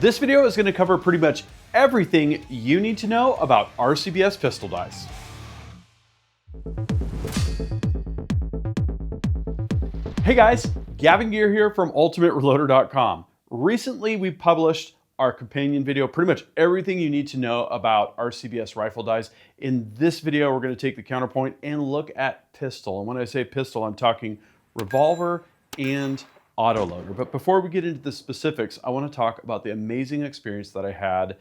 This video is going to cover pretty much everything you need to know about RCBS pistol dies. Hey guys, Gavin Gear here from UltimateReloader.com. Recently we published our companion video, pretty much everything you need to know about RCBS rifle dies. In this video, we're going to take the counterpoint and look at pistol. And when I say pistol, I'm talking revolver and autoloader. But before we get into the specifics, I want to talk about the amazing experience that I had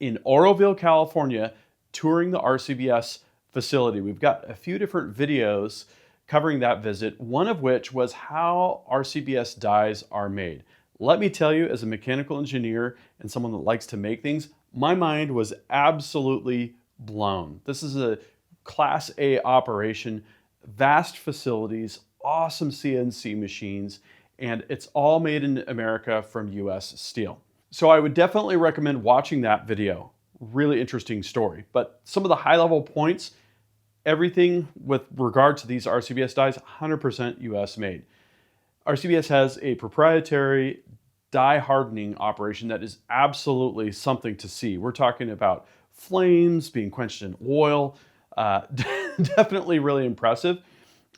in Oroville, California, touring the RCBS facility. We've got a few different videos covering that visit, one of which was how RCBS dies are made. Let me tell you, as a mechanical engineer and someone that likes to make things, my mind was absolutely blown. This is a Class A operation, vast facilities, awesome CNC machines, and it's all made in America from US steel. So I would definitely recommend watching that video. Really interesting story. But some of the high-level points, everything with regard to these RCBS dies, 100% US made. RCBS has a proprietary die hardening operation that is absolutely something to see. We're talking about flames being quenched in oil, definitely really impressive.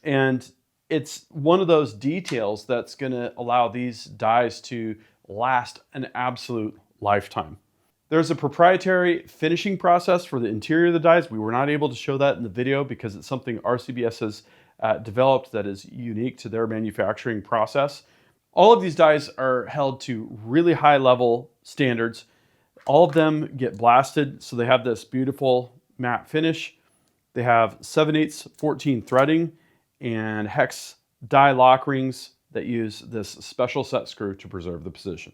And it's one of those details that's going to allow these dies to last an absolute lifetime. There's a proprietary finishing process for the interior of the dies. We were not able to show that in the video because it's something RCBS has developed that is unique to their manufacturing process. All of these dies are held to really high level standards. All of them get blasted, so they have this beautiful matte finish. They have 7/8 14 threading and hex die lock rings that use this special set screw to preserve the position.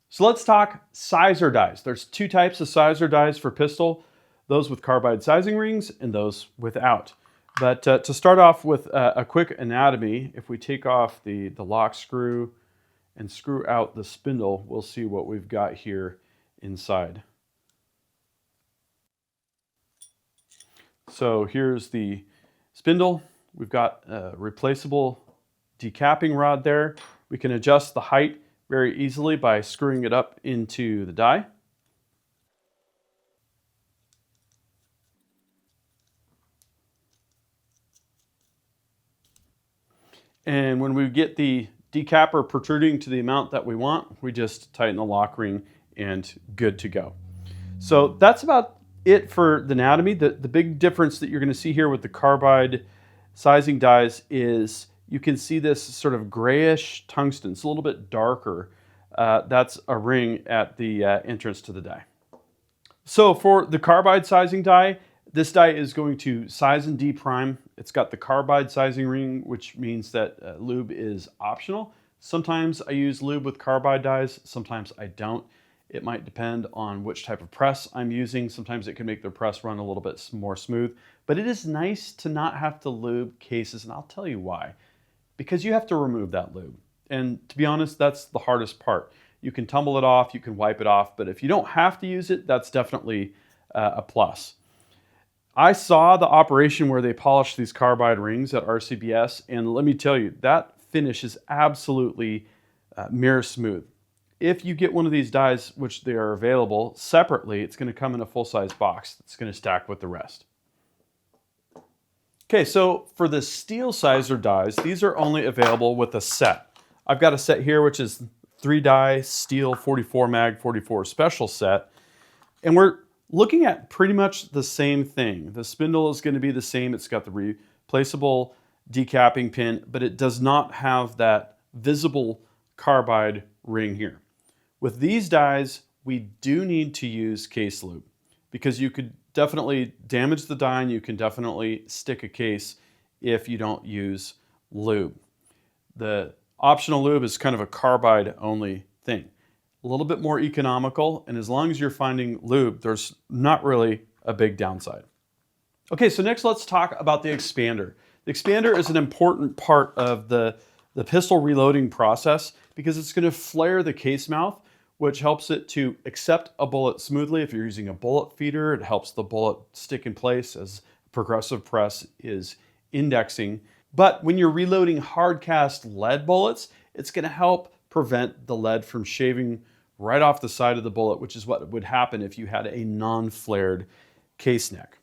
So let's talk sizer dies. There's two types of sizer dies for pistol, those with carbide sizing rings and those without. But to start off with a quick anatomy, if we take off the lock screw and screw out the spindle, we'll see what we've got here inside. So here's the spindle. We've got a replaceable decapping rod there. We can adjust the height very easily by screwing it up into the die. And when we get the decapper protruding to the amount that we want, we just tighten the lock ring and good to go. So that's about it for the anatomy. The big difference that you're going to see here with the carbide sizing dies is you can see this sort of grayish tungsten. It's a little bit darker. That's a ring at the entrance to the die. So for the carbide sizing die, this die is going to size and deprime. It's got the carbide sizing ring, which means that lube is optional. Sometimes I use lube with carbide dies, sometimes I don't. It might depend on which type of press I'm using. Sometimes it can make the press run a little bit more smooth, but it is nice to not have to lube cases, and I'll tell you why. Because you have to remove that lube. And to be honest, that's the hardest part. You can tumble it off, you can wipe it off, but if you don't have to use it, that's definitely a plus. I saw the operation where they polished these carbide rings at RCBS, and let me tell you, that finish is absolutely mirror smooth. If you get one of these dies, which they are available separately, it's going to come in a full-size box that's going to stack with the rest. Okay, so for the steel sizer dies, these are only available with a set. I've got a set here, which is 3-die steel 44 mag 44 special set, and we're looking at pretty much the same thing. The spindle is going to be the same. It's got the replaceable decapping pin, but it does not have that visible carbide ring here. With these dies, we do need to use case lube because you could definitely damage the die and you can definitely stick a case if you don't use lube. The optional lube is kind of a carbide only thing. A little bit more economical, and as long as you're finding lube, there's not really a big downside. Okay, so next let's talk about the expander. The expander is an important part of the pistol reloading process because it's going to flare the case mouth, which helps it to accept a bullet smoothly. If you're using a bullet feeder, it helps the bullet stick in place as progressive press is indexing. But when you're reloading hard cast lead bullets, it's going to help prevent the lead from shaving right off the side of the bullet, which is what would happen if you had a non-flared case neck.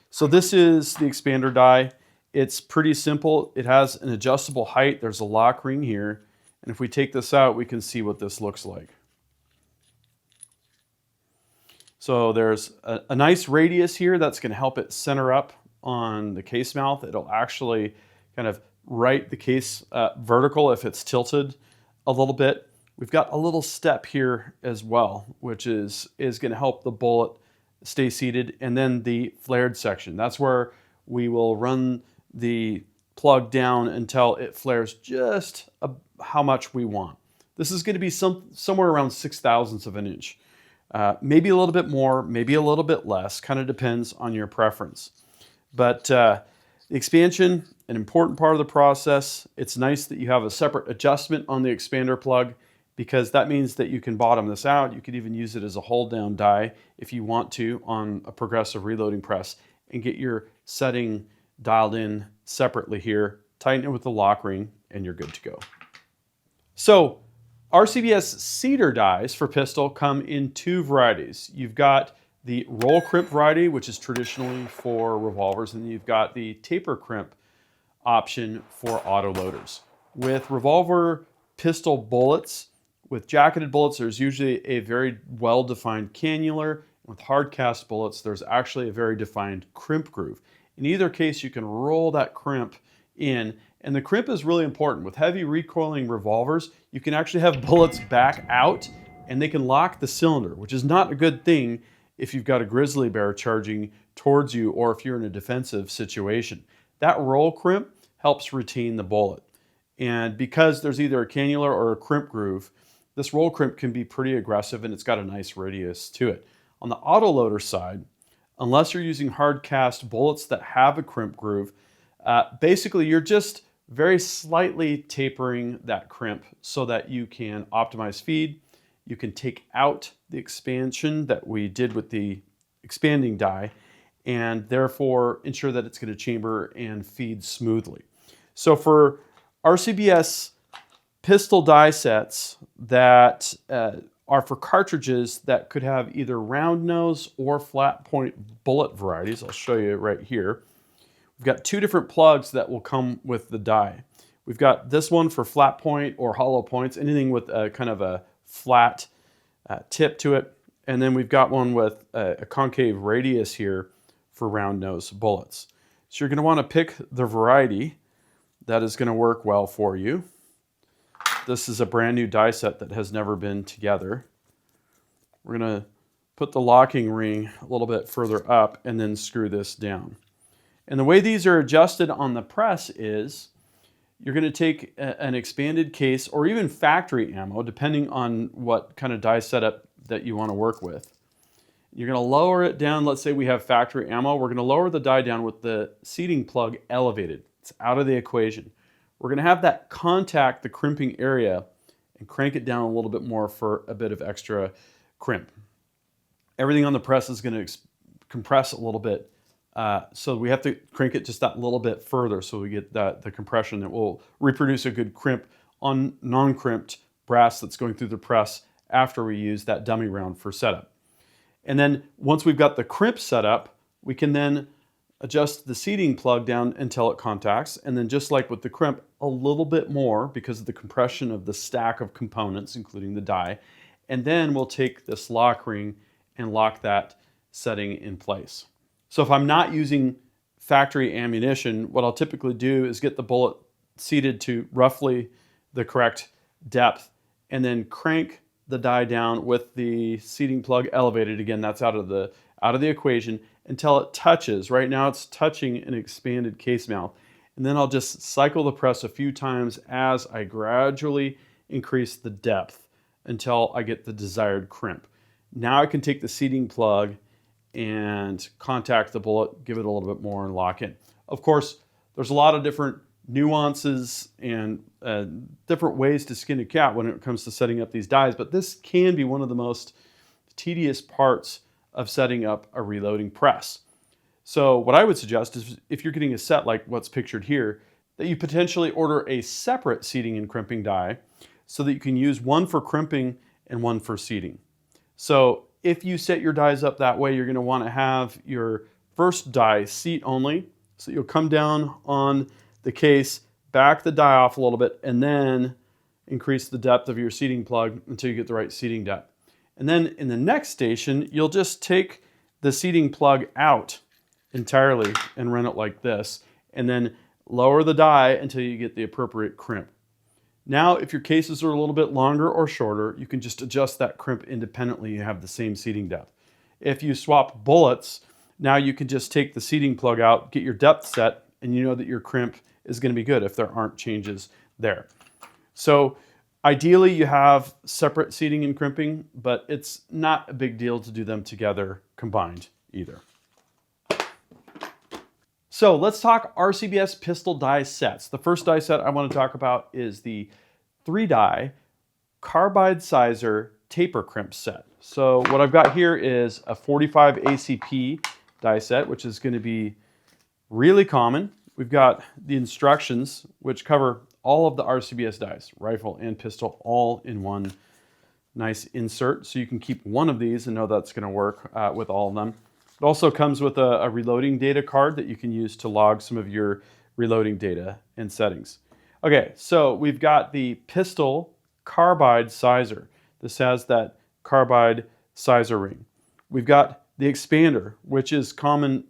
So this is the expander die. It's pretty simple. It has an adjustable height. There's a lock ring here. And if we take this out, we can see what this looks like. So there's a nice radius here that's going to help it center up on the case mouth. It'll actually kind of right the case vertical if it's tilted a little bit. We've got a little step here as well, which is going to help the bullet stay seated. And then the flared section. That's where we will run the plug down until it flares just how much we want. This is going to be somewhere around 0.006 of an inch. Maybe a little bit more, maybe a little bit less, kind of depends on your preference. But the expansion, an important part of the process. It's nice that you have a separate adjustment on the expander plug because that means that you can bottom this out. You could even use it as a hold down die if you want to on a progressive reloading press and get your setting dialed in separately here, tighten it with the lock ring, and you're good to go. So RCBS cedar dies for pistol come in two varieties. You've got the roll crimp variety, which is traditionally for revolvers, and you've got the taper crimp option for autoloaders. With revolver pistol bullets, with jacketed bullets, there's usually a very well-defined cannular. With hard cast bullets, there's actually a very defined crimp groove. In either case, you can roll that crimp in, and the crimp is really important. With heavy recoiling revolvers, you can actually have bullets back out and they can lock the cylinder, which is not a good thing if you've got a grizzly bear charging towards you or if you're in a defensive situation. That roll crimp helps retain the bullet. And because there's either a cannular or a crimp groove, this roll crimp can be pretty aggressive and it's got a nice radius to it. On the autoloader side, unless you're using hard cast bullets that have a crimp groove, basically you're just very slightly tapering that crimp so that you can optimize feed. You can take out the expansion that we did with the expanding die and therefore ensure that it's going to chamber and feed smoothly. So for RCBS pistol die sets that are for cartridges that could have either round nose or flat point bullet varieties, I'll show you right here. We've got two different plugs that will come with the die. We've got this one for flat point or hollow points, anything with a kind of a flat tip to it. And then we've got one with a concave radius here for round nose bullets. So you're going to want to pick the variety that is going to work well for you. This is a brand new die set that has never been together. We're going to put the locking ring a little bit further up and then screw this down. And the way these are adjusted on the press is you're going to take an expanded case or even factory ammo, depending on what kind of die setup that you want to work with. You're going to lower it down. Let's say we have factory ammo. We're going to lower the die down with the seating plug elevated. It's out of the equation. We're going to have that contact the crimping area and crank it down a little bit more for a bit of extra crimp. Everything on the press is going to compress a little bit. So we have to crank it just that little bit further so we get the compression that will reproduce a good crimp on non-crimped brass that's going through the press after we use that dummy round for setup. And then once we've got the crimp set up, we can then adjust the seating plug down until it contacts. And then just like with the crimp, a little bit more because of the compression of the stack of components, including the die. And then we'll take this lock ring and lock that setting in place. So if I'm not using factory ammunition, what I'll typically do is get the bullet seated to roughly the correct depth and then crank the die down with the seating plug elevated. Again, that's out of the equation until it touches. Right now it's touching an expanded case mouth. And then I'll just cycle the press a few times as I gradually increase the depth until I get the desired crimp. Now I can take the seating plug and contact the bullet, give it a little bit more and lock in. Of course, there's a lot of different nuances and different ways to skin a cat when it comes to setting up these dies, but this can be one of the most tedious parts of setting up a reloading press. So what I would suggest is if you're getting a set like what's pictured here, that you potentially order a separate seating and crimping die so that you can use one for crimping and one for seating. So if you set your dies up that way, you're going to want to have your first die seat only. So you'll come down on the case, back the die off a little bit, and then increase the depth of your seating plug until you get the right seating depth. And then in the next station, you'll just take the seating plug out entirely and run it like this, and then lower the die until you get the appropriate crimp. Now, if your cases are a little bit longer or shorter, you can just adjust that crimp independently. You have the same seating depth. If you swap bullets, now you can just take the seating plug out, get your depth set, and you know that your crimp is going to be good if there aren't changes there. So ideally you have separate seating and crimping, but it's not a big deal to do them together combined either. So let's talk RCBS pistol die sets. The first die set I want to talk about is the 3-die Carbide Sizer taper crimp set. So what I've got here is a 45 ACP die set, which is going to be really common. We've got the instructions, which cover all of the RCBS dies, rifle and pistol, all in one nice insert. So you can keep one of these and know that's going to work with all of them. It also comes with a reloading data card that you can use to log some of your reloading data and settings. Okay, so we've got the pistol Carbide Sizer. This has that Carbide Sizer ring. We've got the expander, which is common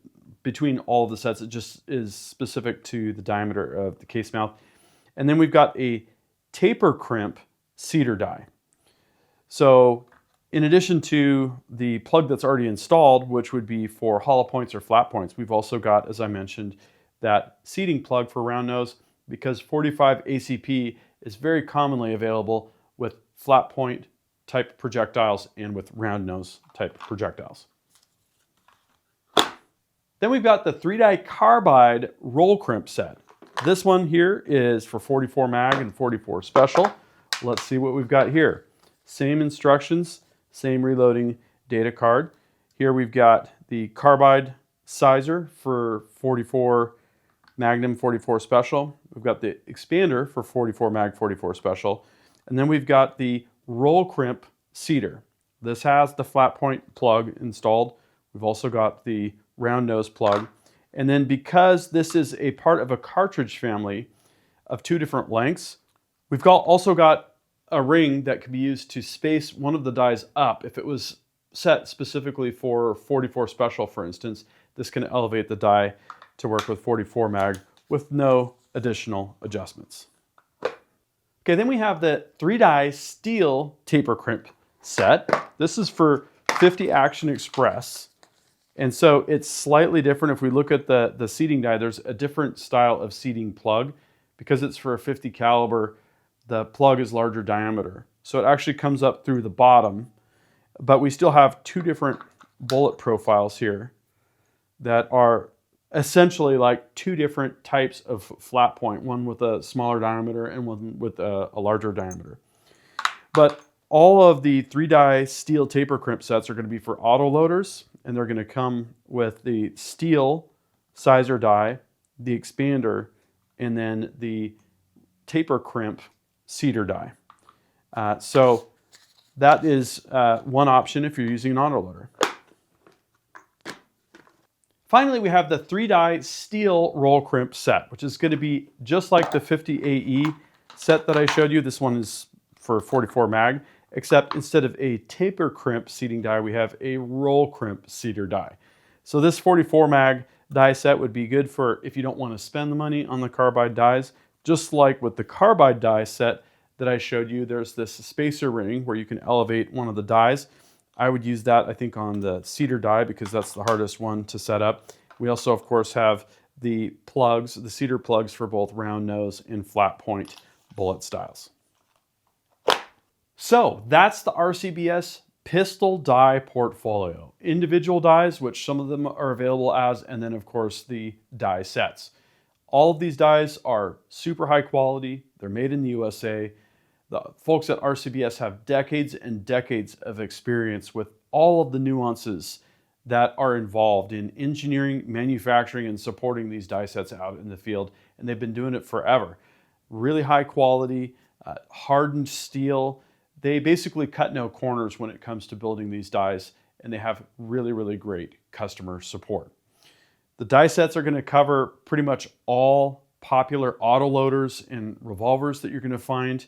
between all of the sets. It just is specific to the diameter of the case mouth. And then we've got a taper crimp cedar die. So in addition to the plug that's already installed, which would be for hollow points or flat points, we've also got, as I mentioned, that seating plug for round nose, because 45 ACP is very commonly available with flat point type projectiles and with round nose type projectiles. Then we've got the 3-die Carbide roll crimp set. This one here is for 44 mag and 44 special. Let's see what we've got here. Same instructions, same reloading data card. Here we've got the Carbide Sizer for 44 Magnum 44 Special. We've got the expander for 44 Mag 44 Special. And then we've got the roll crimp cedar. This has the flat point plug installed. We've also got the round nose plug. And then because this is a part of a cartridge family of 2 different lengths, we've also got a ring that can be used to space one of the dies up. If it was set specifically for 44 Special, for instance, this can elevate the die to work with 44 mag with no additional adjustments. Okay, then we have the 3-die steel taper crimp set. This is for 50 Action Express. And so it's slightly different. If we look at the seating die, there's a different style of seating plug. Because it's for a 50 caliber, the plug is larger diameter. So it actually comes up through the bottom, but we still have 2 different bullet profiles here that are essentially like 2 different types of flat point, one with a smaller diameter and one with a larger diameter. But all of the 3-die steel taper crimp sets are going to be for auto loaders, and they're going to come with the steel sizer die, the expander, and then the taper crimp cedar die. So that is one option if you're using an autoloader. Finally, we have the 3-die steel roll crimp set, which is going to be just like the 50 AE set that I showed you. This one is for 44 mag, except instead of a taper crimp seating die, we have a roll crimp cedar die. So this 44 mag die set would be good for if you don't want to spend the money on the Carbide dies. Just like with the Carbide die set that I showed you, there's this spacer ring where you can elevate one of the dies. I would use that, I think, on the cedar die because that's the hardest one to set up. We also, of course, have the plugs, the cedar plugs for both round nose and flat point bullet styles. So that's the RCBS pistol die portfolio. Individual dies, which some of them are available as, and then of course the die sets. All of these dies are super high quality. They're made in the USA. The folks at RCBS have decades and decades of experience with all of the nuances that are involved in engineering, manufacturing, and supporting these die sets out in the field. And they've been doing it forever. Really high quality, hardened steel. They basically cut no corners when it comes to building these dies, and they have really, really great customer support. The die sets are going to cover pretty much all popular autoloaders and revolvers that you're going to find.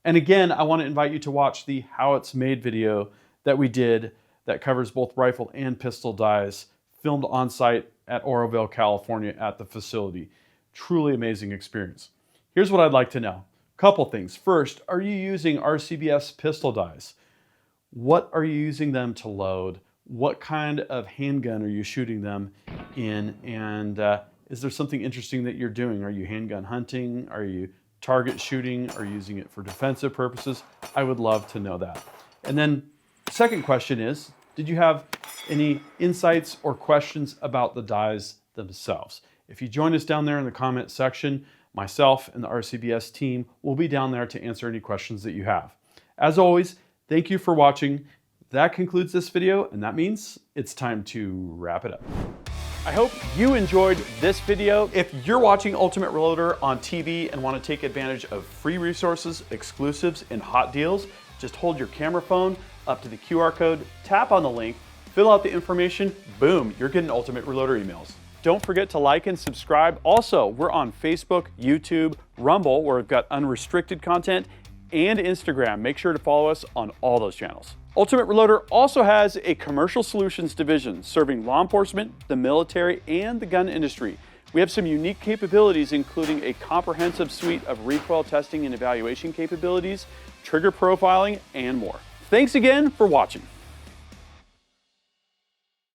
And again, I want to invite you to watch the How It's Made video that we did that covers both rifle and pistol dies, filmed on site at Oroville, California at the facility. Truly amazing experience. Here's what I'd like to know. Couple things. First, are you using RCBS pistol dies? What are you using them to load? What kind of handgun are you shooting them in? And is there something interesting that you're doing? Are you handgun hunting? Are you target shooting? Are you using it for defensive purposes? I would love to know that. And then second question is, did you have any insights or questions about the dies themselves? If you join us down there in the comment section, myself and the RCBS team will be down there to answer any questions that you have. As always, thank you for watching. That concludes this video, and that means it's time to wrap it up. I hope you enjoyed this video. If you're watching Ultimate Reloader on TV and want to take advantage of free resources, exclusives, and hot deals, just hold your camera phone up to the QR code, tap on the link, fill out the information, boom, you're getting Ultimate Reloader emails. Don't forget to like and subscribe. Also, we're on Facebook, YouTube, Rumble, where we've got unrestricted content, and Instagram. Make sure to follow us on all those channels. Ultimate Reloader also has a commercial solutions division serving law enforcement, the military, and the gun industry. We have some unique capabilities, including a comprehensive suite of recoil testing and evaluation capabilities, trigger profiling, and more. Thanks again for watching.